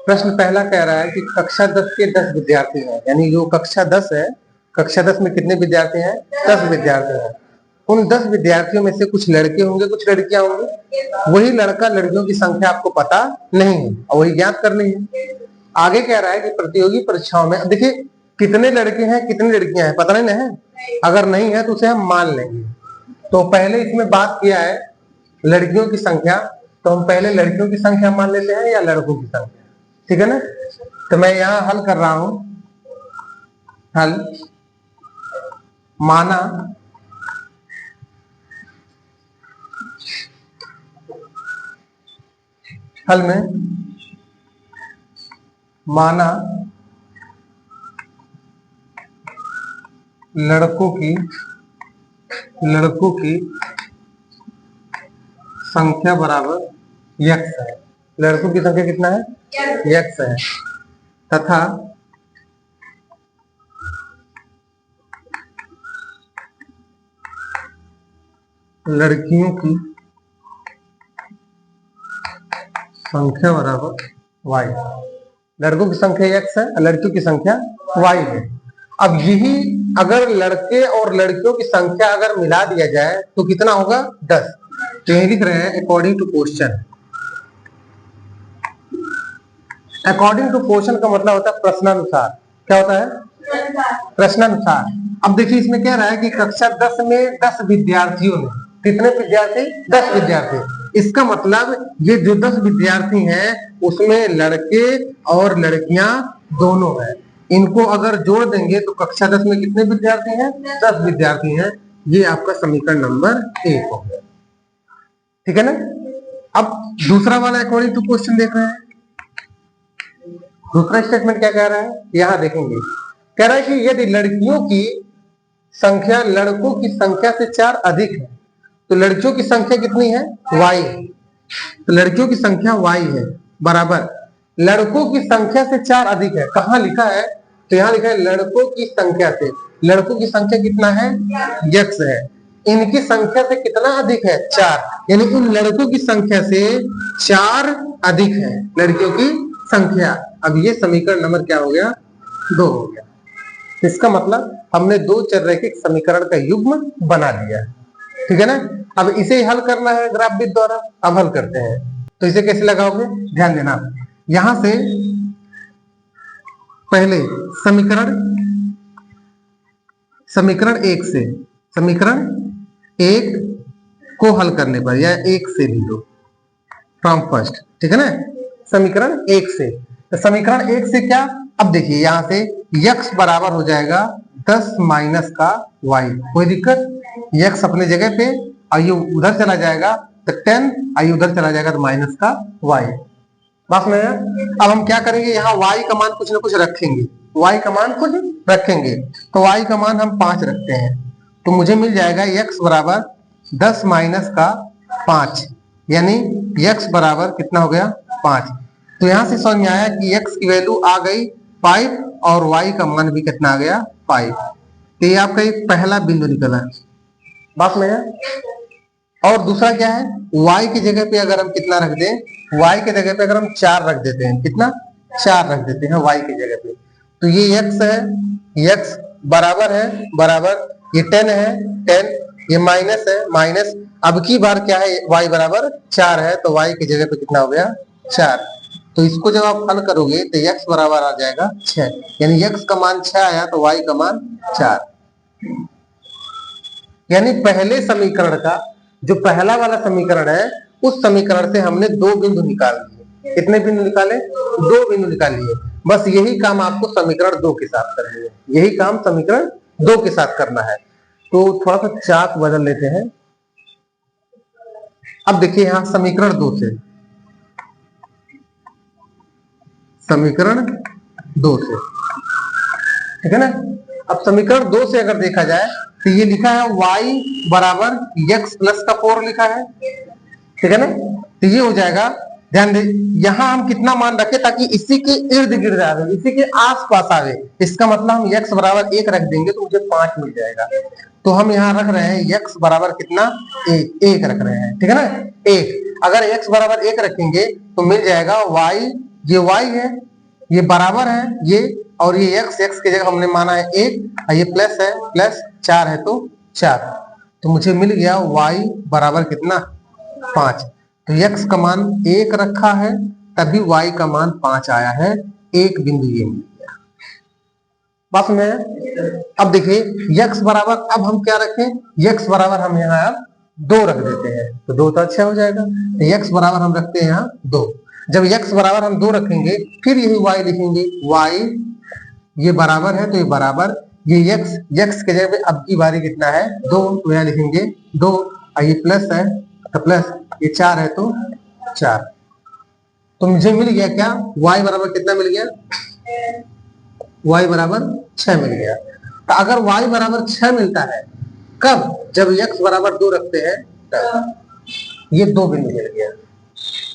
प्रश्न पहला कह रहा है कि कक्षा 10 के 10 विद्यार्थी हैं, यानी जो कक्षा 10 है, कक्षा 10 में कितने विद्यार्थी हैं? 10 विद्यार्थी हैं। उन 10 विद्यार्थियों में से कुछ लड़के होंगे, कुछ लड़कियां होंगी। वही लड़का लड़कियों की संख्या आपको पता नहीं है और वही ज्ञात करनी है। आगे कह रहा है कि प्रतियोगी परीक्षाओं में, देखिए कितने लड़के हैं कितनी लड़कियां हैं पता नहीं है, अगर नहीं है तो उसे हम मान लेंगे। तो पहले इसमें बात किया है लड़कियों की संख्या, तो हम पहले लड़कियों की संख्या मान लेते हैं या लड़कों की संख्या, ठीक है ना। तो मैं यहां हल कर रहा हूं। हल माना हल में माना लड़कों की संख्या बराबर यक्स है। लड़कों की संख्या कितना है? यक्स है। तथा लड़कियों की संख्या बराबर वाई। लड़कों की संख्या यक्स है और लड़कियों की संख्या वाई है। अब यही अगर लड़के और लड़कियों की संख्या अगर मिला दिया जाए तो कितना होगा? 10। तो यही लिख रहे हैं according to question. According to question का मतलब होता है प्रश्नानुसार। क्या होता है? प्रश्नानुसार। अब देखिए इसमें कह रहा है कि कक्षा 10 में 10 विद्यार्थियों ने, कितने विद्यार्थी? 10 विद्यार्थी। इसका मतलब ये जो 10 विद्यार्थी हैं उसमें लड़के और लड़कियां दोनों हैं। इनको अगर जोड़ देंगे तो कक्षा 10 में कितने विद्यार्थी हैं? 10 विद्यार्थी हैं। ये आपका समीकरण नंबर 1 हो गया, ठीक है ना। अब दूसरा वाला अकॉर्डिंग टू क्वेश्चन देख रहे हैं। दूसरा स्टेटमेंट क्या कह रहा है यहां देखेंगे। कह रहा है कि यदि लड़कियों की संख्या लड़कों की संख्या से 4 अधिक है तो लड़कियों की संख्या कितनी है? y। तो लड़कियों की संख्या y है बराबर लड़कों की संख्या से 4 अधिक है। कहां लिखा है? तो यहां लिखा है लड़कों की संख्या से। लड़कों की संख्या कितना है? यक्स है। इनकी संख्या से कितना अधिक है? 4। यानी उन लड़कों की संख्या से 4 अधिक है लड़कियों की संख्या। अब ये समीकरण नंबर क्या हो गया? 2 हो गया। इसका मतलब हमने दो चररेखिक समीकरण का युग्म बना लिया है, ठीक है ना। अब इसे हल करना है ग्राफ विधि द्वारा। अब हल करते हैं। तो इसे कैसे लगाओगे? ध्यान देना। यहां से पहले समीकरण 1 से, समीकरण 1 को हल करने पर या 1 से भी लो फ्रॉम फर्स्ट, ठीक है ना। समीकरण 1 से, तो समीकरण 1 से क्या? अब देखिए यहां से यक्स बराबर हो जाएगा 10 माइनस का वाई। कोई दिक्कत? यक्स अपने जगह पे और ये उधर चला जाएगा तो 10, आई उधर चला जाएगा तो माइनस का वाई। बस में अब हम क्या करेंगे? यहाँ y का मान कुछ ना कुछ रखेंगे। y का मान कुछ रखेंगे तो y का मान हम 5 रखते हैं तो मुझे मिल जाएगा x बराबर 10 माइनस का 5, यानी x बराबर कितना हो गया? 5। तो यहां से समझ में आया कि x की वैल्यू आ गई 5 और y का मान भी कितना आ गया? 5। तो ये आपका एक पहला बिंदु निकला। बात में है। और दूसरा क्या है? y की जगह पे अगर हम कितना रख दें? y की जगह पे अगर हम 4 रख देते हैं, कितना? 4 रख देते हैं y की जगह पे, तो ये x है, x बराबर है बराबर ये 10 है 10, ये माइनस है माइनस। अब की बार क्या है? y बराबर 4 है तो y की जगह पे कितना हो गया? 4। तो इसको जब आप हल करोगे तो x बराबर आ जाएगा 6, यानी x का मान 6 आया तो y का मान 4। यानी पहले समीकरण का जो पहला वाला समीकरण है उस समीकरण से हमने 2 बिंदु निकाल लिए। कितने बिंदु निकाले? 2 बिंदु निकाल लिए। बस यही काम आपको समीकरण 2 के साथ करना है। यही काम समीकरण 2 के साथ करना है। तो थोड़ा सा चाक बदल लेते हैं। अब देखिए यहां समीकरण 2 से, समीकरण 2 से, ठीक है ना। अब समीकरण 2 से अगर देखा जाए तो ये लिखा है y बराबर x प्लस का 4 लिखा है, ठीक है ना। तो ये हो जाएगा। ध्यान दे यहां हम कितना मान रखे ताकि इसी के इर्द गिर्द आवे, इसी के आसपास आवे। इसका मतलब हम x बराबर 1 रख देंगे तो मुझे 5 मिल जाएगा। तो हम यहाँ रख रहे हैं x बराबर कितना? 1 रख रहे हैं, ठीक है ना। 1 अगर x बराबर 1 रखेंगे तो मिल जाएगा y ये y है, ये बराबर है ये, और ये x की जगह हमने माना है 1, ये प्लस है, प्लस 4 है तो 4। तो मुझे मिल गया y बराबर कितना 5। तो x का मान 1 रखा है तभी y का मान 5 आया है, एक बिंदु ये मिल गया। बस में अब देखिए x बराबर, अब हम क्या रखें, x बराबर हम यहाँ अब 2 रख देते हैं, तो 2 तो अच्छा हो जाएगा। तो x बराबर हम रखते हैं यहाँ 2। जब x बराबर हम 2 रखेंगे फिर यही y लिखेंगे, y ये बराबर है तो ये बराबर, ये x के जगह पे अब की बारी कितना है 2, तो यहाँ लिखेंगे 2, ये प्लस है तो प्लस, ये 4 है तो 4। तो मुझे मिल गया क्या, y बराबर कितना मिल गया, y बराबर 6 मिल गया। तो अगर y बराबर 6 मिलता है कब, जब x बराबर 2 रखते हैं तब। ये 2 बिंदु मिल गया,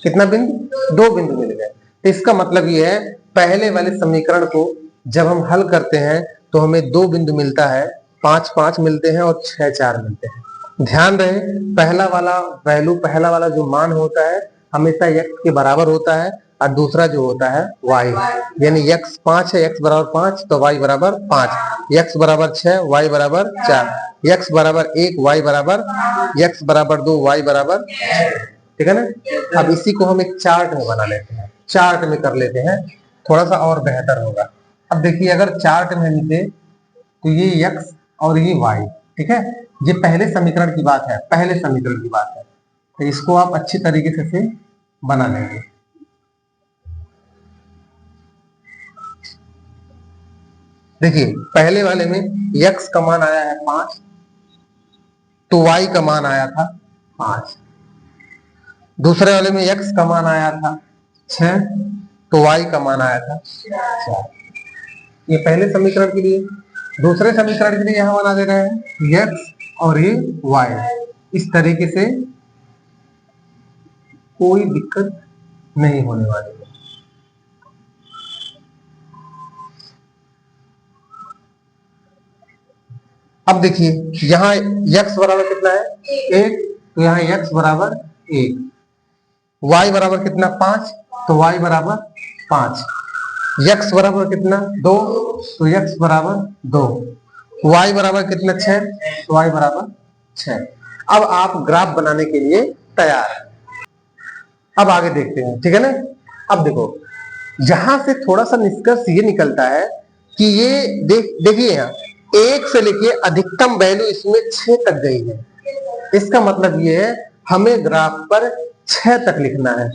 कितना बिंदु, 2 बिंदु मिल गए। तो इसका मतलब ये है पहले वाले समीकरण को जब हम हल करते हैं तो हमें 2 बिंदु मिलता है, 5 5 मिलते हैं और 6 4 मिलते हैं। ध्यान रहे पहला वाला वैल्यू, पहला वाला जो मान होता है हमेशा x के बराबर होता है, और दूसरा जो होता है y, यानी x 5 है, x बराबर 5 तो y बराबर 5, x बराबर 6 y बराबर 4, x बराबर 1 y बराबर, x बराबर 2 y बराबर, ठीक है ना। अब इसी को हम एक चार्ट में बना लेते हैं, चार्ट में कर लेते हैं, थोड़ा सा और बेहतर होगा। अब देखिए अगर चार्ट में लिखे तो ये x और ये y, ठीक है, ये पहले समीकरण की बात है, पहले समीकरण की बात है, तो इसको आप अच्छी तरीके से बना लेंगे। देखिए पहले वाले में x का मान आया है 5, तो y का मान आया था 5। दूसरे वाले में x का मान आया था 6, तो y का मान आया था 4। ये पहले समीकरण के लिए। दूसरे समीकरण के लिए यहां बना दे रहे हैं x और ये y। इस तरीके से कोई दिक्कत नहीं होने वाली है। अब देखिए यहाँ x बराबर कितना है 1, तो यहाँ x बराबर 1, y बराबर कितना 5, तो y बराबर 5, x बराबर कितना 2, तो x बराबर 2, y बराबर कितना 6, तो y बराबर 6। अब आप ग्राफ बनाने के लिए तैयार हैं। अब आगे देखते हैं, ठीक है ना। अब देखो यहां से थोड़ा सा निष्कर्ष ये निकलता है कि ये देखिए यहाँ 1 से लेके अधिकतम वैल्यू इसमें 6 तक गई है। इसका मतलब ये है हमें ग्राफ पर 6 तक लिखना है।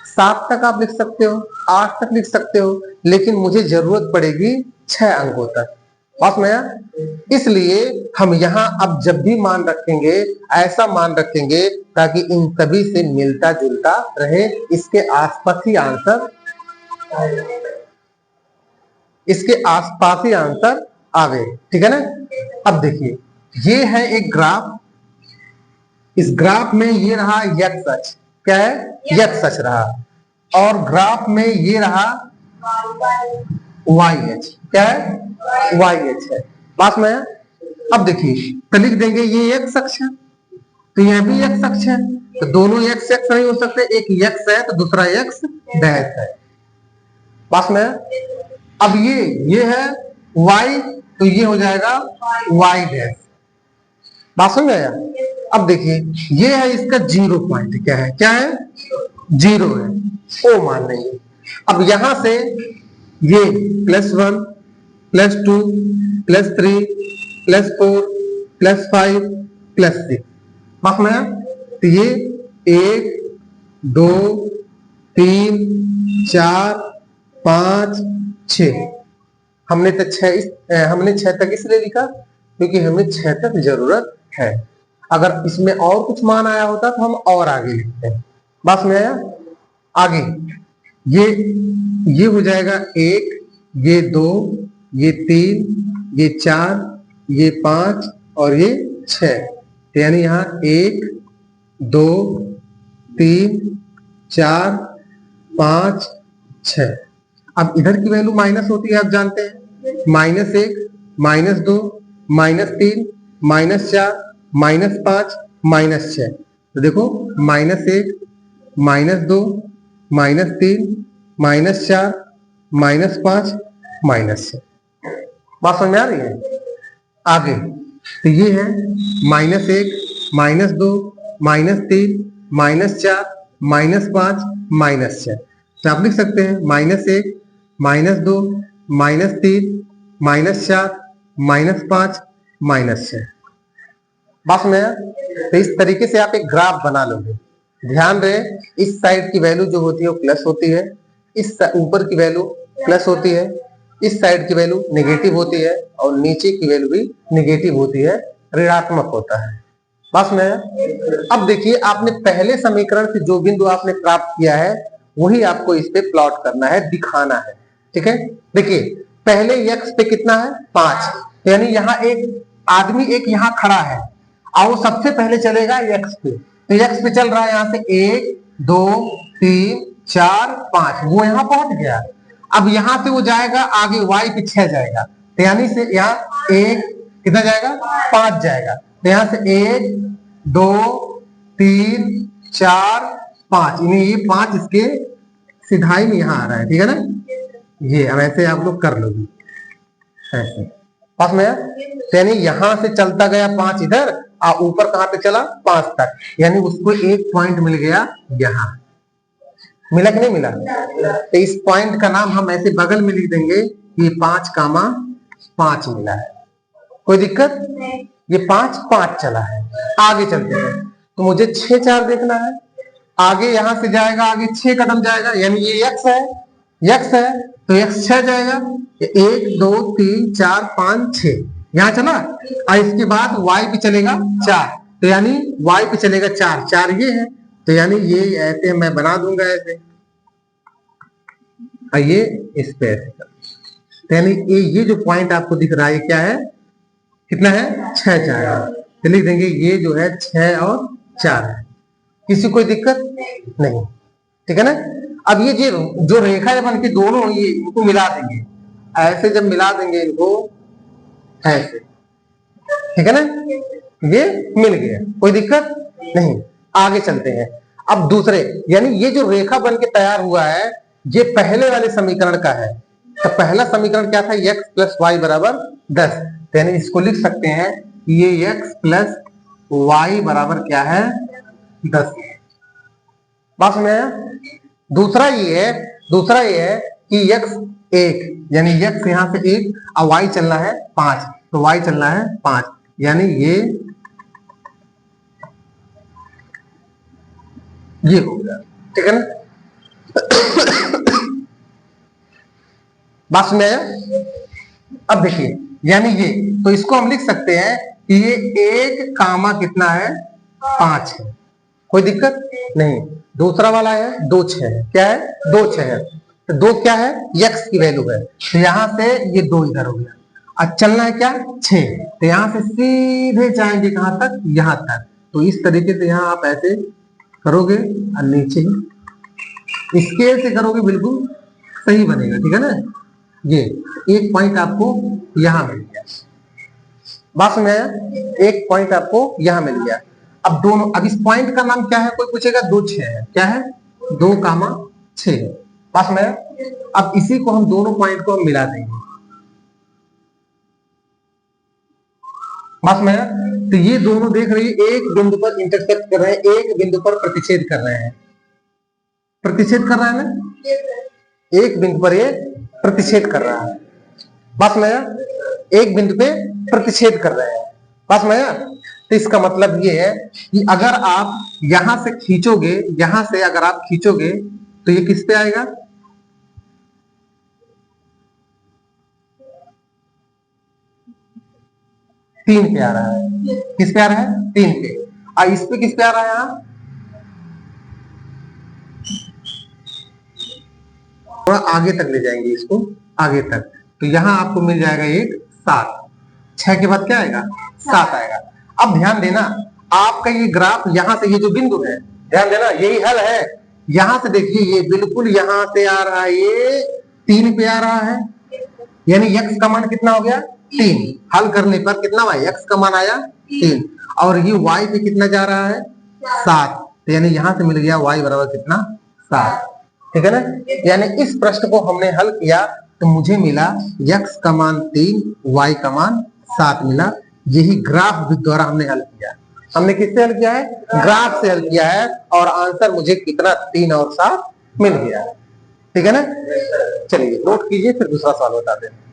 7 तक आप लिख सकते हो, 8 तक लिख सकते हो, लेकिन मुझे जरूरत पड़ेगी 6 अंकों तक। बात में इसलिए हम यहाँ अब जब भी मान रखेंगे ऐसा मान रखेंगे ताकि इन सभी से मिलता जुलता रहे, इसके आसपास ही आंसर, इसके आसपास ही आंसर आवे, ठीक है ना। अब देखिए ये है एक ग्राफ, इस ग्राफ में ये रहा x अक्ष, क्या है x अक्ष रहा, और ग्राफ में ये रहा y अक्ष, क्या है y अक्ष है। पास में अब देखिए तो लिख देंगे ये x अक्ष है तो यह भी x अक्ष है, तो दोनों x x नहीं हो सकते, एक x है तो दूसरा x डैश है। पास में अब ये है y, तो ये हो जाएगा y डैश। बात समझ आया। अब देखिए ये है इसका 0 पॉइंट, क्या है, क्या है 0 है, ओ मान लेंगे। अब यहां से ये +1 +2 +3 +4 +5 +6, बात में तो ये 1 2 3 4 5 6, हमने तो 6 तक इसलिए लिखा क्योंकि हमें 6 तक जरूरत है। अगर इसमें और कुछ मान आया होता तो हम और आगे लिखते हैं। बस में आया आगे, ये हो जाएगा 1, ये 2, ये 3, ये 4, ये 5 और ये 6, यानी यहाँ 1 2 3 4 5 6। अब इधर की वैल्यू माइनस होती है, आप जानते हैं, -1 -2 -3 -4 -5 -6। तो देखो -1 -2 -3 -4 -5 -6। बात समझ में आ रही है? आगे तो ये है -1 -2 -3 -4 -5 -6। तो आप लिख सकते हैं -1 -2 -3 -4 -5 -6। बस में तो इस तरीके से आप एक ग्राफ बना लोगे। ध्यान रहे इस साइड की वैल्यू जो होती है वो प्लस होती है, इस ऊपर की वैल्यू प्लस होती है, इस साइड की वैल्यू नेगेटिव होती है और नीचे की वैल्यू भी नेगेटिव होती है, ऋणात्मक होता है। बस में अब देखिए आपने पहले समीकरण से जो बिंदु आपने प्राप्त किया है वही आपको इस पे प्लॉट करना है, दिखाना है। ठीक है, देखिए पहले x पे कितना है 5, यानी यहाँ एक आदमी एक यहाँ खड़ा है और वो सबसे पहले चलेगा x पे। तो x पे चल रहा है यहाँ से 1 2 3 4 5, वो यहाँ पहुंच गया। अब यहाँ से वो जाएगा आगे y पे 6 जाएगा, तो यानी से यहाँ 1 कितना जाएगा 5 जाएगा। तो यहाँ से 1 2 3 4 5, ये 5 इसके सिधाई में यहाँ आ रहा है। ठीक है ना, ये अब ऐसे आप लोग कर लोगे ऐसे। पास में यानी यहां से चलता गया 5 इधर और ऊपर कहां पे चला 5 तक, यानी उसको एक पॉइंट मिल गया यहाँ। मिला कि नहीं मिला? तो इस पॉइंट का नाम हम ऐसे बगल में लिख देंगे, ये 5,5 मिला है। कोई दिक्कत? ये 5 5 चला है। आगे चलते हैं तो मुझे 6 4 देखना है। आगे यहां से जाएगा, आगे 6 कदम जाएगा, यानी ये x है, x है तो x 6 जाएगा। 1 2 3 4 5 6 यहां चला और इसके बाद y पे चलेगा 4, तो यानी y पे चलेगा 4 4 ये है, तो यानी ये ऐसे मैं बना दूंगा ऐसे, और ये इस पे ऐसे, तो यानी ये जो पॉइंट आपको दिख रहा है क्या है, कितना है 6 4, तो लिख देंगे ये जो है 6 और 4 है। किसी कोई दिक्कत नहीं? ठीक है ना। अब ये जो रेखा है बन के दोनों ये इनको मिला देंगे, ऐसे जब मिला देंगे इनको ऐसे, ठीक है ना, ये मिल गया, कोई दिक्कत नहीं। आगे चलते हैं अब दूसरे, यानी ये जो रेखा बन के तैयार हुआ है ये पहले वाले समीकरण का है। तो पहला समीकरण क्या था, x प्लस वाई बराबर 10, यानी इसको लिख सकते हैं ये x प्लस वाई बराबर क्या है 10। बात में आया? दूसरा ये है कि x 1, यानी x यहां से 1 और y चलना है 5, तो y चलना है 5, यानी ये हो गया। ठीक है ना। बात में आया? अब देखिए यानी ये, तो इसको हम लिख सकते हैं कि ये 1 कामा कितना है 5 है, कोई दिक्कत नहीं। दूसरा वाला है 2 6 है, क्या है 2 6 है, तो 2 क्या है x की वैल्यू है, तो यहां से ये 2 इधर हो गया। अब चलना है क्या 6, तो यहां से सीधे जाएंगे कहां तक, यहां तक। तो इस तरीके से यहां आप ऐसे करोगे और नीचे स्केल से करोगे बिल्कुल सही बनेगा। ठीक है ना, ये एक पॉइंट आपको यहां मिल गया। बात समझ आया? एक पॉइंट आपको यहां मिल गया। अब दोनों, अब इस पॉइंट का नाम क्या है, कोई पूछेगा 2 6 है, क्या है 2 कामा 6 है। बात समझ आया? अब इसी को हम दोनों पॉइंट को हम मिला देंगे। बात समझ आया? तो ये दोनों देख रही है एक बिंदु पर इंटरसेक्ट कर रहे हैं, एक बिंदु पर प्रतिच्छेद कर रहे हैं। प्रतिच्छेद कर रहा है ना, एक बिंदु पर ये प्रतिच्छेद कर रहा है। बात में एक बिंदु पे प्रतिच्छेद कर रहे हैं। बात में, तो इसका मतलब ये है कि अगर आप यहां से खींचोगे, यहां से अगर आप खींचोगे तो ये किस पे आएगा, तीन पे आ रहा है। किस पे आ रहा है, 3 पे। और इस पे किस पे आ रहा है, यहां थोड़ा आगे तक ले जाएंगे इसको, आगे तक, तो यहां आपको मिल जाएगा एक 7, 6 के बाद क्या आएगा 7 आएगा। अब ध्यान देना, आपका ये ग्राफ यहां से ये जो बिंदु है, ध्यान देना यही हल है। यहां से देखिए ये बिल्कुल यहां से आ रहा है, ये 3 पे आ रहा है, यानी x का मान कितना हो गया 3। हल करने पर कितना हुआ, x का मान आया 3, और ये y पे कितना जा रहा है 7, तो यानी यहां से मिल गया y बराबर कितना 7। ठीक है ना। यानी इस प्रश्न को हमने हल किया तो मुझे मिला x का मान 3, y का मान 7 मिला। यही ग्राफ द्वारा हमने हल किया। हमने किससे हल किया है? ग्राफ से हल किया है, और आंसर मुझे कितना 3 और 7 मिल गया। ठीक है ना। चलिए नोट कीजिए, फिर दूसरा सवाल बताते हैं।